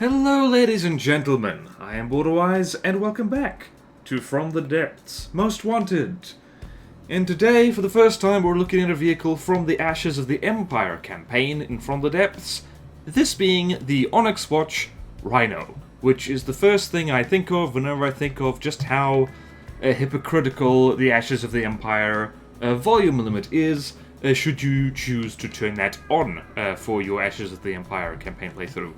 Hello ladies and gentlemen, I am BorderWise and welcome back to From the Depths, Most Wanted. And today, for the first time, we're looking at a vehicle from the Ashes of the Empire campaign in From the Depths, this being the Onyx Watch Rhino, which is the first thing I think of whenever I think of just how hypocritical the Ashes of the Empire volume limit is, should you choose to turn that on for your Ashes of the Empire campaign playthrough.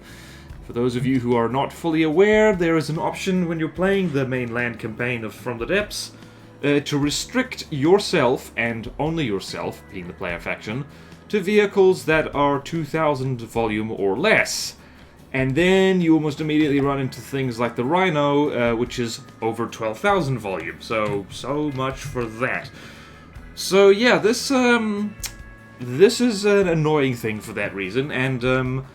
For those of you who are not fully aware, there is an option when you're playing the mainland campaign of From the Depths to restrict yourself, and only yourself, being the player faction, to vehicles that are 2000 volume or less. And then you almost immediately run into things like the Rhino, which is over 12,000 volume. So much for that. So yeah, this is an annoying thing for that reason, and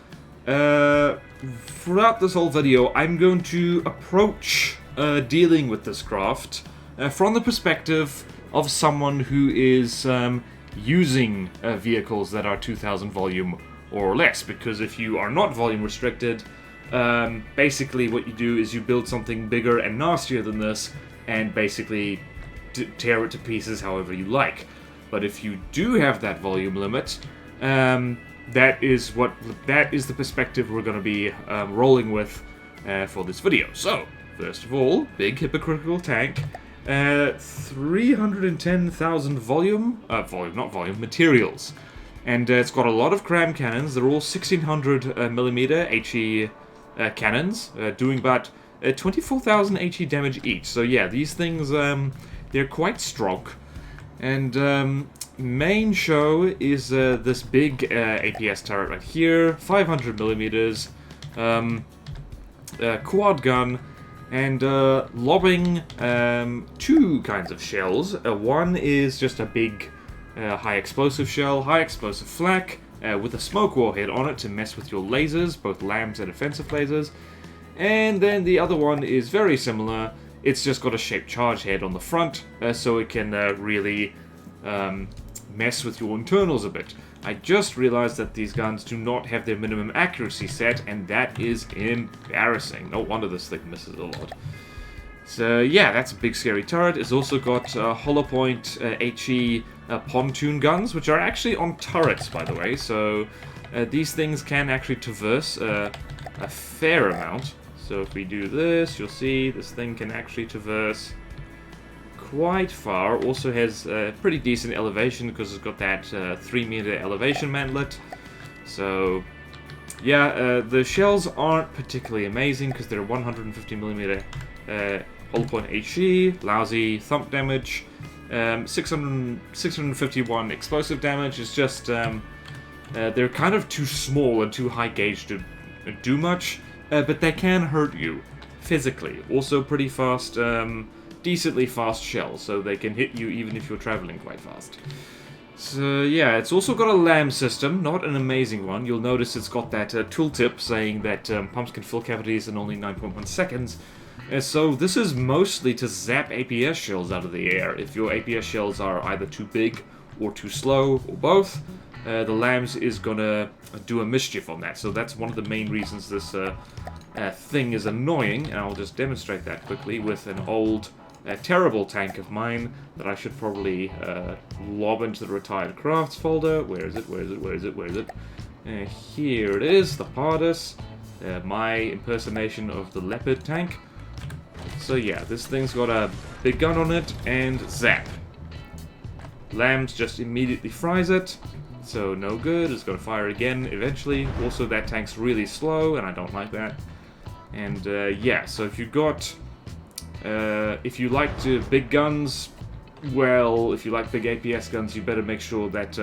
throughout this whole video, I'm going to approach dealing with this craft from the perspective of someone who is using vehicles that are 2000 volume or less, because if you are not volume restricted, basically what you do is you build something bigger and nastier than this, and basically tear it to pieces however you like. But if you do have that volume limit, that is the perspective we're going to be rolling with for this video. So, first of all, big hypocritical tank, 310,000 materials, and it's got a lot of cram cannons. They're all 1600 millimeter HE cannons, doing about 24,000 HE damage each. So yeah, these things they're quite strong, and main show is this big APS turret right here, 500 millimeters, quad gun, and lobbing two kinds of shells. One is just a big high explosive shell, high explosive flak, with a smoke warhead on it to mess with your lasers, both LAMs and offensive lasers. And then the other one is very similar. It's just got a shaped charge head on the front, so it can really mess with your internals a bit. I just realized that these guns do not have their minimum accuracy set, and that is embarrassing. No wonder this thing misses a lot. So yeah, that's a big scary turret. It's also got hollow point HE pontoon guns, which are actually on turrets, by the way. So these things can actually traverse a fair amount. So if we do this, you'll see this thing can actually traverse quite far. Also has a pretty decent elevation because it's got that 3-meter elevation mantlet. So yeah, the shells aren't particularly amazing because they're 150mm hollow point HE, lousy thump damage, 651 explosive damage. It's just they're kind of too small and too high gauge to do much, but they can hurt you physically. Also pretty fast, decently fast shells, so they can hit you even if you're traveling quite fast. So yeah, it's also got a LAM system, not an amazing one. You'll notice it's got that tooltip saying that pumps can fill cavities in only 9.1 seconds. So this is mostly to zap APS shells out of the air. If your APS shells are either too big or too slow, or both, the LAMs is gonna do a mischief on that. So that's one of the main reasons this thing is annoying, and I'll just demonstrate that quickly with an old terrible tank of mine that I should probably lob into the retired crafts folder. Where is it? Here it is, the Pardus, my impersonation of the leopard tank. So yeah, this thing's got a big gun on it, and zap. LAMs just immediately fries it, so no good. It's gonna fire again eventually. Also, that tank's really slow, and I don't like that. And yeah, so if you've got if you like big guns, well, if you like big APS guns, you better make sure that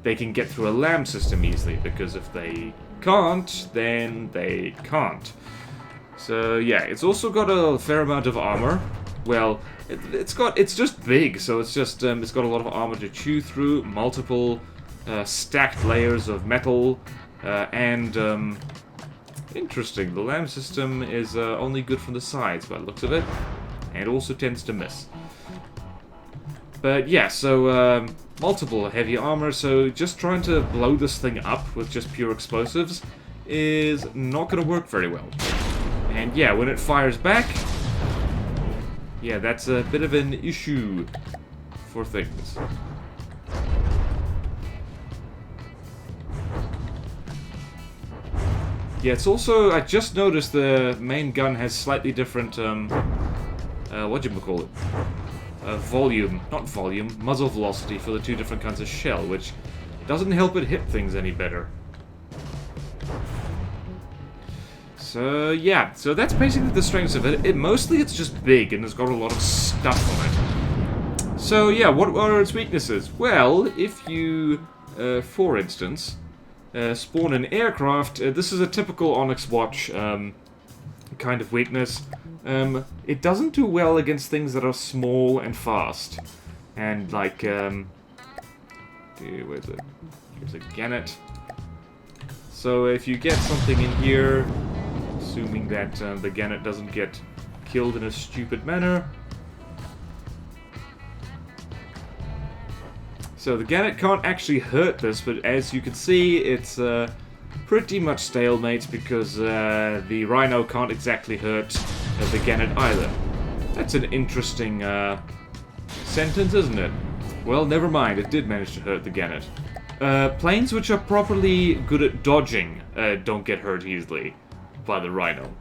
they can get through a LAM system easily, because if they can't, then they can't. So yeah, it's also got a fair amount of armor. Well, it's just big, so it's got a lot of armor to chew through, multiple stacked layers of metal, and interesting, the LAM system is only good from the sides by the looks of it, and also tends to miss. But yeah, so multiple heavy armor, so just trying to blow this thing up with just pure explosives is not going to work very well. And yeah, when it fires back, yeah, that's a bit of an issue for things. Yeah, it's also, I just noticed the main gun has slightly different, whatchamacallit? Volume, not volume, muzzle velocity for the two different kinds of shell, which doesn't help it hit things any better. So, yeah, so that's basically the strengths of it. Mostly it's just big and it's got a lot of stuff on it. So, yeah, what are its weaknesses? Well, if you, for instance, spawn an aircraft, this is a typical Onyx Watch kind of weakness. It doesn't do well against things that are small and fast. And like, where's it? Here's a Gannet. So if you get something in here, assuming that the Gannet doesn't get killed in a stupid manner. So the Gannet can't actually hurt this, but as you can see, it's pretty much stalemate because the Rhino can't exactly hurt the Gannet either. That's an interesting sentence, isn't it? Well, never mind, it did manage to hurt the Gannet. Planes which are properly good at dodging don't get hurt easily by the Rhino.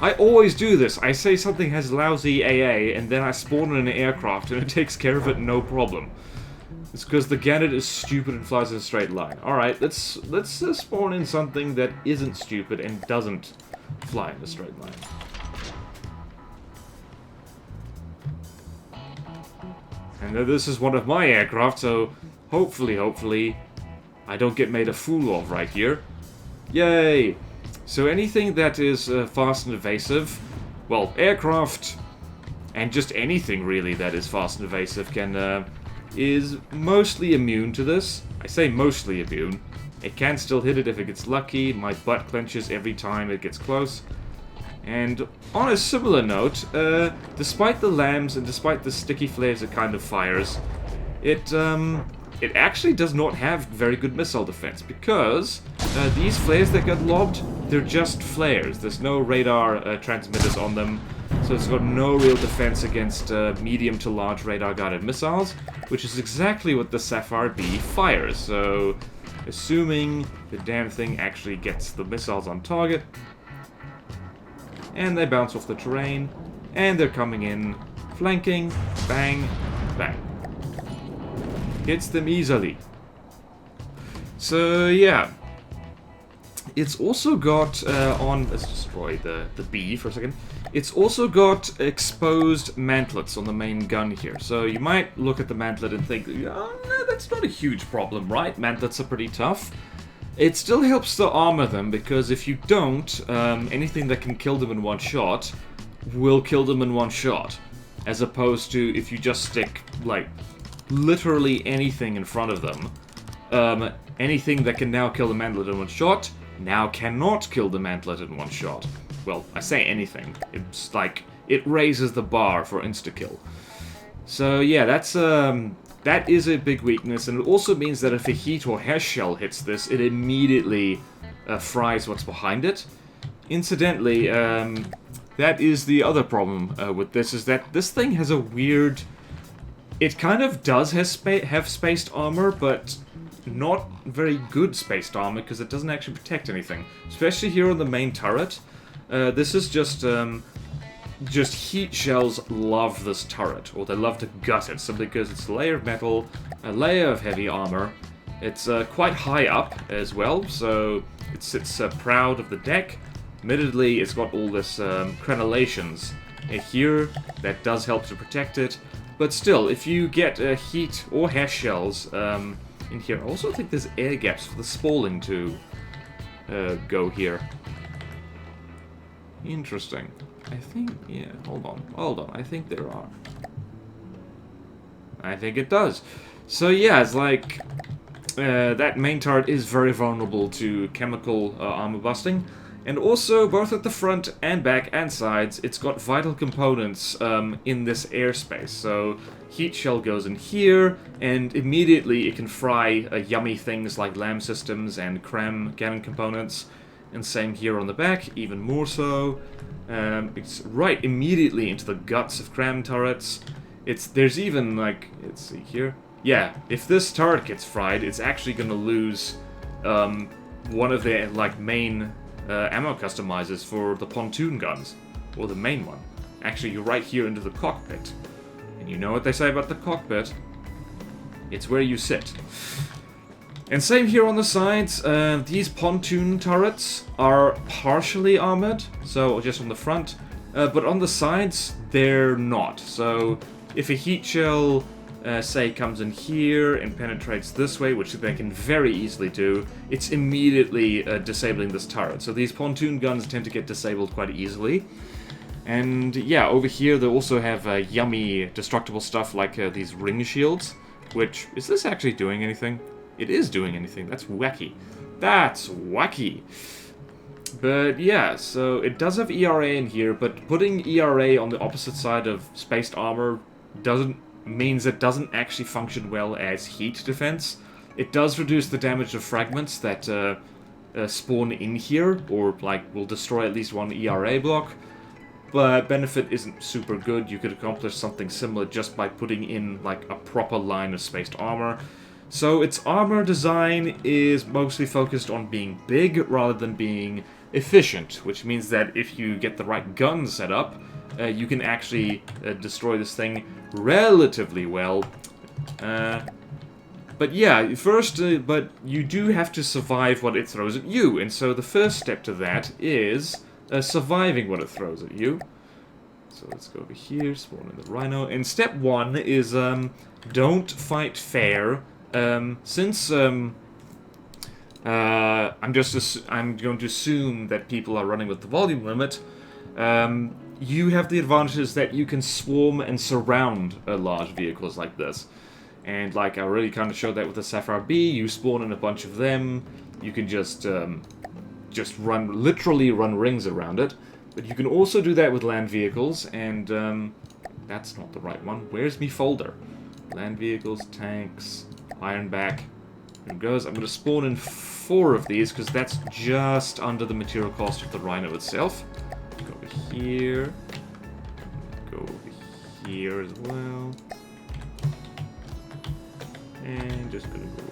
I always do this. I say something has lousy AA, and then I spawn in an aircraft, and it takes care of it no problem. It's because the Gannet is stupid and flies in a straight line. Alright, let's spawn in something that isn't stupid and doesn't fly in a straight line. And this is one of my aircraft, so hopefully, I don't get made a fool of right here. Yay! So anything that is fast and evasive, well, aircraft, and just anything really that is fast and evasive is mostly immune to this. I say mostly immune. It can still hit it if it gets lucky. My butt clenches every time it gets close. And on a similar note, despite the lambs and despite the sticky flares it kind of fires, it actually does not have very good missile defense, because these flares that get lobbed, they're just flares. There's no radar transmitters on them, so it's got no real defense against medium to large radar-guided missiles, which is exactly what the Sapphire B fires. So, assuming the damn thing actually gets the missiles on target, and they bounce off the terrain, and they're coming in, flanking, bang, bang. Hits them easily. So yeah, it's also got let's destroy the B for a second. It's also got exposed mantlets on the main gun here. So you might look at the mantlet and think, oh, no, that's not a huge problem, right? Mantlets are pretty tough. It still helps to armor them, because if you don't, anything that can kill them in one shot will kill them in one shot. As opposed to if you just stick, like, literally anything in front of them. Anything that can now kill the mantlet in one shot, now cannot kill the mantlet in one shot. Well, I say anything. It's like, it raises the bar for insta-kill. So yeah, that is a big weakness, and it also means that if a heat or hash shell hits this, it immediately fries what's behind it. Incidentally, that is the other problem with this, is that this thing has a weird... It kind of does have spaced armor, but not very good spaced armor, because it doesn't actually protect anything. Especially here on the main turret. This is just heat shells love this turret, or they love to gut it, simply because it's a layer of metal, a layer of heavy armor. It's quite high up as well, so it sits proud of the deck. Admittedly, it's got all this crenellations here that does help to protect it. But still, if you get heat or hash shells in here, I also think there's air gaps for the spalling to go here. Interesting. I think, yeah, hold on, I think there are. I think it does. So yeah, it's like, that main turret is very vulnerable to chemical armor busting. And also, both at the front and back and sides, it's got vital components in this airspace. So, heat shell goes in here, and immediately it can fry yummy things like lamb systems and cram cannon components. And same here on the back, even more so. It's right immediately into the guts of cram turrets. There's even, like, let's see here. Yeah, if this turret gets fried, it's actually going to lose one of their, like, main ammo customizers for the pontoon guns. Or the main one. Actually, you're right here into the cockpit. And you know what they say about the cockpit? It's where you sit. And same here on the sides. These pontoon turrets are partially armored, so just on the front. But on the sides, they're not. So if a heat shell, say, comes in here and penetrates this way, which they can very easily do, it's immediately disabling this turret. So these pontoon guns tend to get disabled quite easily. And yeah, over here they also have yummy destructible stuff like these ring shields, which, is this actually doing anything? It is doing anything. That's wacky. That's wacky. But yeah, so it does have ERA in here, but putting ERA on the opposite side of spaced armor means it doesn't actually function well as heat defense. It does reduce the damage of fragments that spawn in here, or like will destroy at least one ERA block. But benefit isn't super good. You could accomplish something similar just by putting in like a proper line of spaced armor. So its armor design is mostly focused on being big rather than being efficient, which means that if you get the right gun set up, you can actually destroy this thing relatively well. But yeah, first, but you do have to survive what it throws at you, and so the first step to that is surviving what it throws at you. So let's go over here, spawn in the Rhino. And step one is don't fight fair. Since I'm going to assume that people are running with the volume limit, you have the advantages that you can swarm and surround large vehicles like this. And like I already kind of showed that with the Sapphire B, you spawn in a bunch of them. You can just literally run rings around it. But you can also do that with land vehicles, and that's not the right one. Where's me folder? Land vehicles, tanks, ironback. There it goes. I'm going to spawn in 4 of these, because that's just under the material cost of the Rhino itself. Go over here. Go over here as well. And just going to go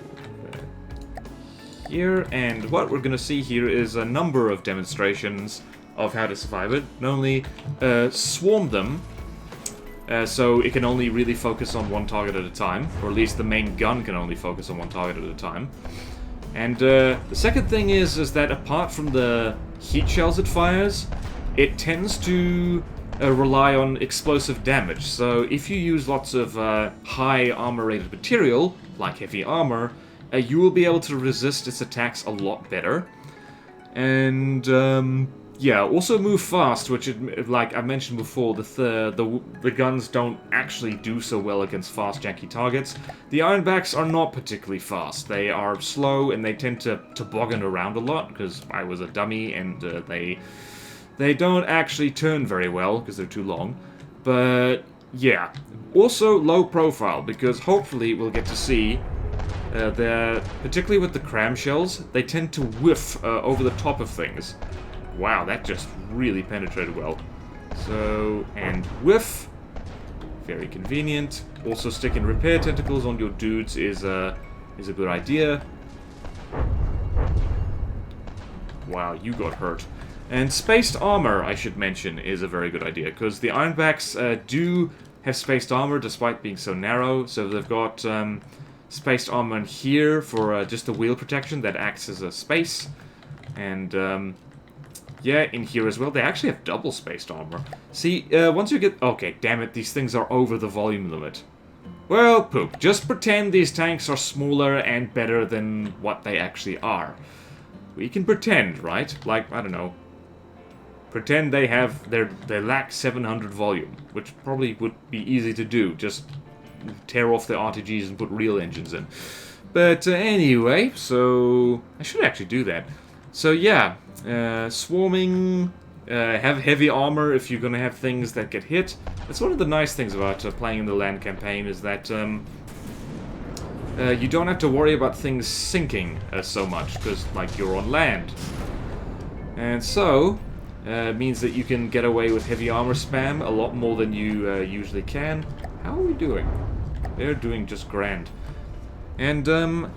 here. And what we're going to see here is a number of demonstrations of how to survive it. Not only swarm them, so it can only really focus on one target at a time, or at least the main gun can only focus on one target at a time. And the second thing is that apart from the heat shells it fires, it tends to rely on explosive damage. So if you use lots of high armor rated material, like heavy armor, you will be able to resist its attacks a lot better. And yeah, also move fast, which, like I mentioned before, the guns don't actually do so well against fast, janky targets. The Ironbacks are not particularly fast. They are slow, and they tend to boggin around a lot, because I was a dummy, and they don't actually turn very well, because they're too long. But, yeah. Also, low profile, because hopefully we'll get to see, particularly with the cram shells, they tend to whiff over the top of things. Wow, that just really penetrated well. So, and whiff. Very convenient. Also, sticking repair tentacles on your dudes is a good idea. Wow, you got hurt. And spaced armor, I should mention, is a very good idea, because the Ironbacks do have spaced armor despite being so narrow. So they've got spaced armor in here for just the wheel protection that acts as a space. And yeah, in here as well. They actually have double spaced armor. See, once you get... Okay, damn it, these things are over the volume limit. Well, poop. Just pretend these tanks are smaller and better than what they actually are. We can pretend, right? Like, I don't know. Pretend they have... They lack 700 volume, which probably would be easy to do. Just tear off the RTGs and put real engines in. But anyway, so... I should actually do that. So yeah, swarming, have heavy armor if you're gonna have things that get hit. That's one of the nice things about playing in the land campaign, is that you don't have to worry about things sinking so much, because like you're on land. And so, it means that you can get away with heavy armor spam a lot more than you usually can. How are we doing? They're doing just grand. And,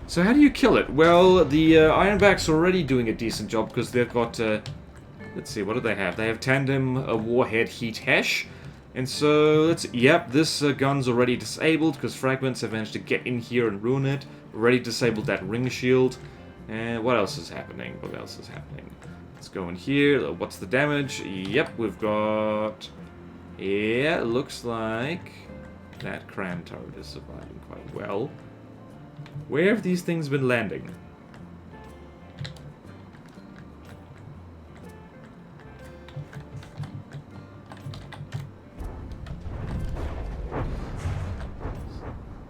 so how do you kill it? Well, the Ironback's already doing a decent job, because they've got, let's see, what do they have? They have tandem warhead heat hash. And so, yep, this gun's already disabled, because fragments have managed to get in here and ruin it. Already disabled that ring shield. And what else is happening? What else is happening? Let's go in here. What's the damage? Yep, we've got... Yeah, it looks like that cram turret is surviving quite well. Where have these things been landing?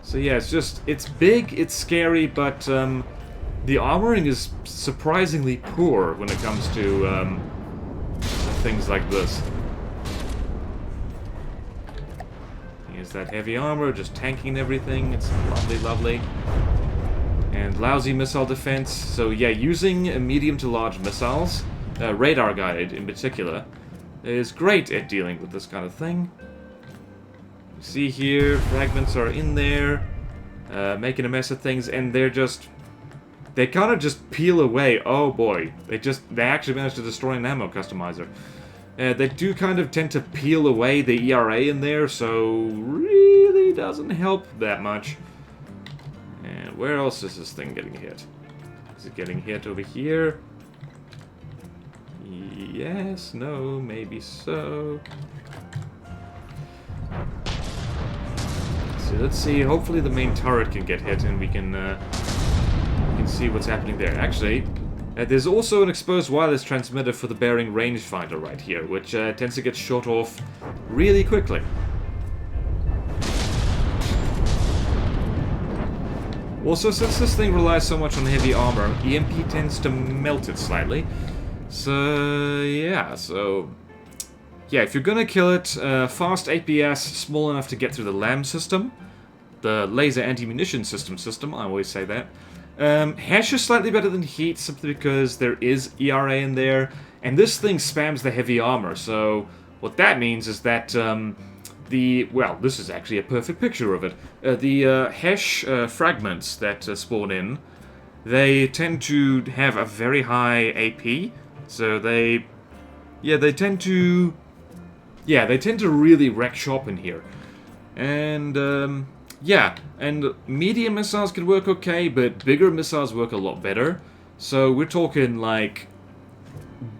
So yeah, it's big, it's scary, but the armoring is surprisingly poor when it comes to things like this. Here's that heavy armor, just tanking everything. It's lovely, lovely. And lousy missile defense. So yeah, using medium to large missiles, radar guided in particular, is great at dealing with this kind of thing. You see here, fragments are in there, making a mess of things, and they kind of just peel away. Oh boy, they actually managed to destroy an ammo customizer. They do kind of tend to peel away the ERA in there, so really doesn't help that much. And where else is this thing getting hit? Is it getting hit over here? Yes, no, maybe so. So let's see, hopefully the main turret can get hit and we can see what's happening there. Actually, there's also an exposed wireless transmitter for the bearing rangefinder right here, which tends to get shot off really quickly. Also, since this thing relies so much on heavy armor, EMP tends to melt it slightly. So, yeah, if you're gonna kill it, fast APS, small enough to get through the LAM system, the laser anti-munition system, I always say that. Hash is slightly better than heat, simply because there is ERA in there, and this thing spams the heavy armor, so what that means is that, well, this is actually a perfect picture of it. The hash fragments that spawn in, they tend to have a very high AP, so they tend to really wreck shop in here. And, yeah, and medium missiles can work okay, but bigger missiles work a lot better. So we're talking, like,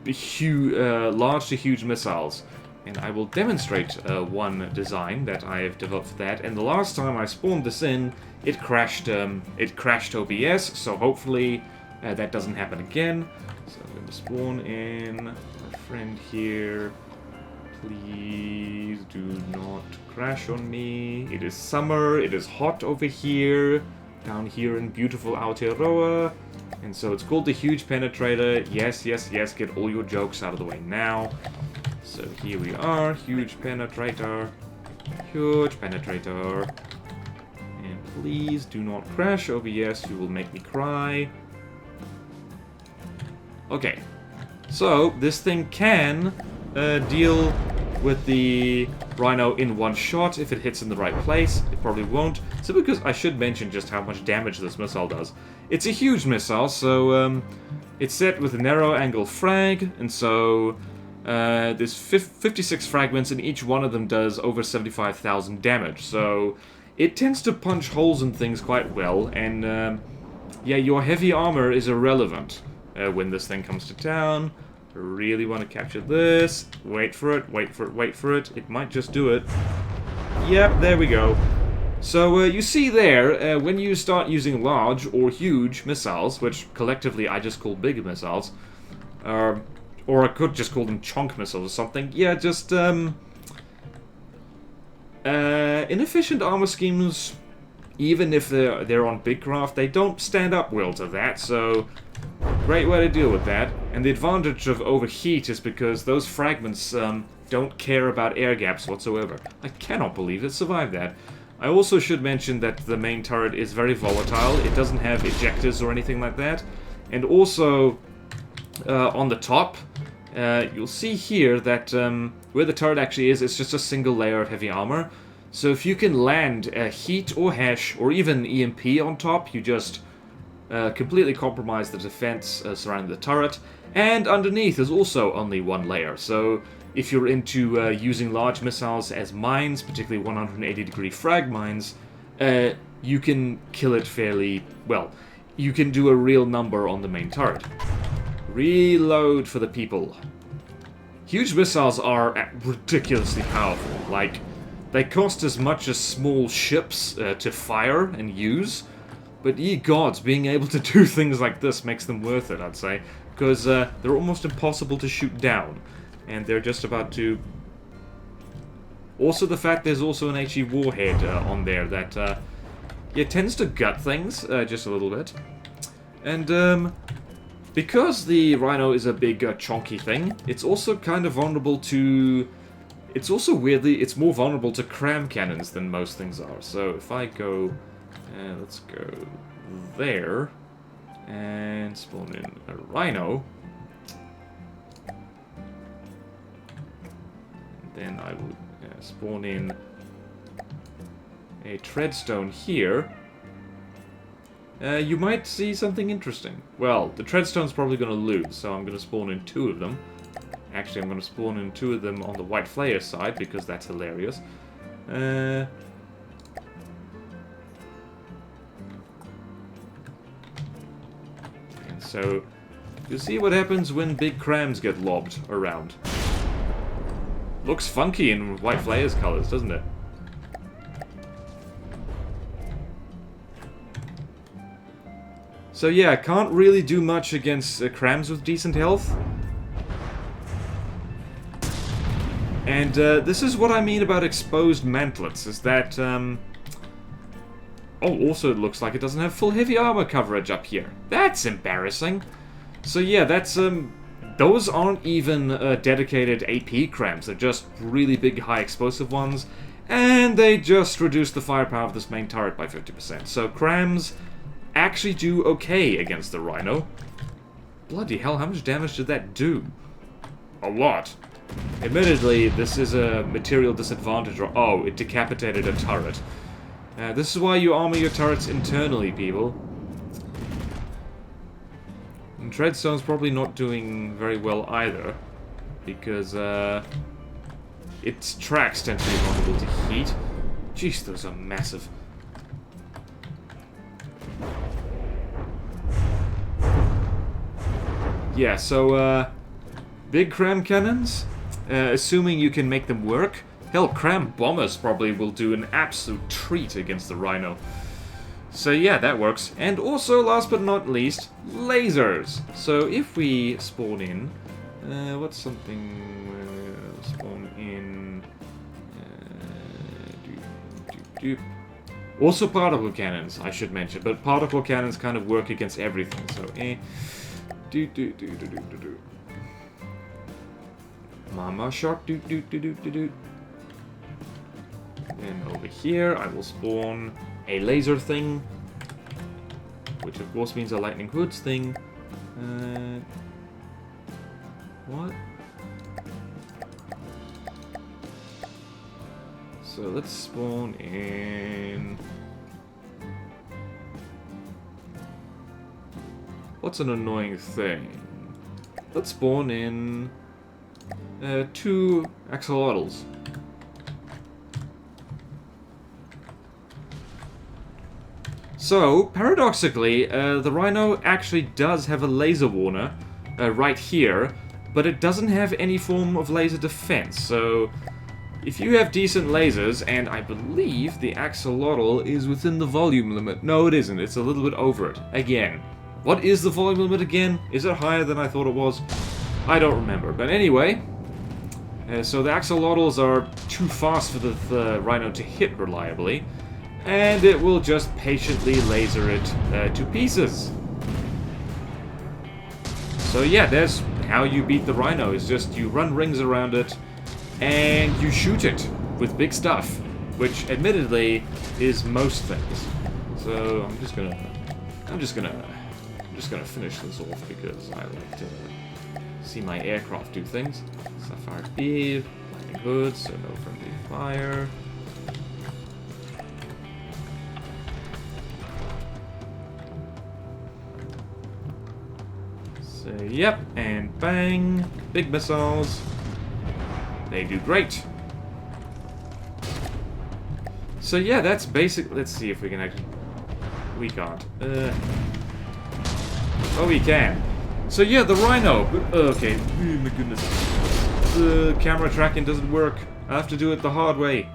large to huge missiles. And I will demonstrate one design that I have developed for that. And the last time I spawned this in, it crashed OBS, so hopefully that doesn't happen again. So I'm going to spawn in our friend here. Please do not crash on me. It is summer, it is hot over here, down here in beautiful Aotearoa. And so it's called the Huge Penetrator. Yes, yes, yes, get all your jokes out of the way now. So here we are, Huge Penetrator. Huge Penetrator. And please do not crash OBS, you will make me cry. Okay, so this thing can deal with the Rhino in one shot if it hits in the right place. It probably won't. So because I should mention just how much damage this missile does. It's a huge missile, so it's set with a narrow angle frag, and so there's 56 fragments, and each one of them does over 75,000 damage. So it tends to punch holes in things quite well, and yeah, your heavy armor is irrelevant when this thing comes to town. Really want to capture this. Wait for it, wait for it, wait for it. It might just do it. Yep, there we go. So you see there, when you start using large or huge missiles, which collectively I just call big missiles, or I could just call them chunk missiles or something. Yeah, just inefficient armor schemes, even if they're on big craft, they don't stand up well to that. So Great way to deal with that. And the advantage of overheat is because those fragments don't care about air gaps whatsoever. I cannot believe it survived that. I also should mention that the main turret is very volatile. It doesn't have ejectors or anything like that. And also, on the top, you'll see here that where the turret actually is, it's just a single layer of heavy armor. So if you can land heat or hash or even EMP on top, you just completely compromise the defense surrounding the turret. And underneath is also only one layer. So if you're into using large missiles as mines, particularly 180-degree frag mines, you can kill it fairly well. You can do a real number on the main turret. Reload for the people. Huge missiles are ridiculously powerful. Like, they cost as much as small ships to fire and use. But ye gods, being able to do things like this makes them worth it, I'd say. Because they're almost impossible to shoot down. And they're just about to... Also the fact there's also an HE warhead on there that yeah, tends to gut things just a little bit. And because the Rhino is a big chonky thing, it's also kind of vulnerable to... It's also weirdly, it's more vulnerable to cram cannons than most things are. So if I go... let's go there and spawn in a Rhino. Then I will spawn in a Treadstone here. You might see something interesting. Well, the Treadstone's probably going to lose, so I'm going to spawn in 2 of them. Actually, I'm going to spawn in 2 of them on the White Flare side, because that's hilarious. And so, you'll see what happens when big crams get lobbed around. Looks funky in White Flare's colors, doesn't it? So yeah, can't really do much against crams with decent health. And this is what I mean about exposed mantlets, is that... Oh, also it looks like it doesn't have full heavy armor coverage up here. That's embarrassing. So yeah, that's... Those aren't even dedicated AP crams, they're just really big high explosive ones, and they just reduce the firepower of this main turret by 50%. So crams actually do okay against the Rhino. Bloody hell, how much damage did that do? A lot. Admittedly, this is a material disadvantage, or oh, it decapitated a turret. This is why you armor your turrets internally, people. And Treadstone's probably not doing very well either, because its tracks tend to be vulnerable to heat. Jeez, those are massive. Yeah, so big cram cannons, assuming you can make them work. Hell, cram bombers probably will do an absolute treat against the Rhino. So yeah, that works. And also, last but not least, lasers. So if we spawn in... what's something... spawn in... Also particle cannons, I should mention. But particle cannons kind of work against everything, so Mama shark, And over here, I will spawn a laser thing, which of course means a lightning hoods thing. What? So let's spawn in... What's an annoying thing? Let's spawn in 2 axolotls. So, paradoxically, the Rhino actually does have a laser warner right here, but it doesn't have any form of laser defense. So, if you have decent lasers, and I believe the axolotl is within the volume limit. No, it isn't. It's a little bit over it. Again. What is the volume limit again? Is it higher than I thought it was? I don't remember. But anyway, so the axolotls are too fast for the Rhino to hit reliably, and it will just patiently laser it to pieces. So yeah, there's how you beat the Rhino, is just you run rings around it and you shoot it with big stuff, which admittedly is most things. So I'm just gonna finish this off because I like to see my aircraft do things. Sapphire B, landing good, so no friendly fire. So yep, and bang, big missiles. They do great. So yeah, that's basic. Let's see if we can actually. We can't. Oh, we can. So yeah, the Rhino. Okay. Oh my goodness. The camera tracking doesn't work. I have to do it the hard way.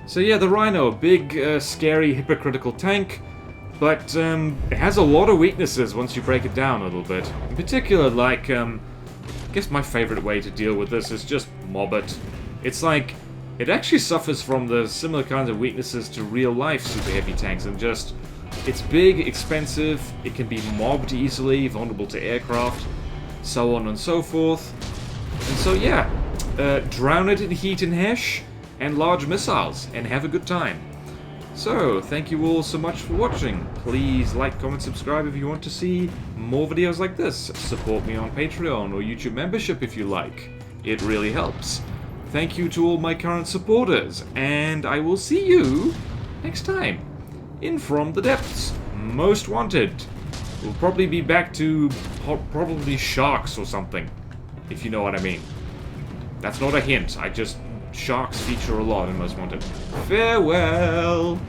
So yeah, the Rhino, big, scary, hypocritical tank, but it has a lot of weaknesses once you break it down a little bit. In particular, like, I guess my favorite way to deal with this is just mob it. It's like, it actually suffers from the similar kinds of weaknesses to real-life super heavy tanks, and just, it's big, expensive, it can be mobbed easily, vulnerable to aircraft, so on and so forth. And so yeah, drown it in heat and hash, and large missiles, and have a good time. So, thank you all so much for watching. Please like, comment, subscribe if you want to see more videos like this. Support me on Patreon or YouTube membership if you like. It really helps. Thank you to all my current supporters, and I will see you next time in From the Depths Most Wanted. We'll probably be back to probably sharks or something, if you know what I mean. That's not a hint, sharks feature a lot in Most Wanted. Farewell!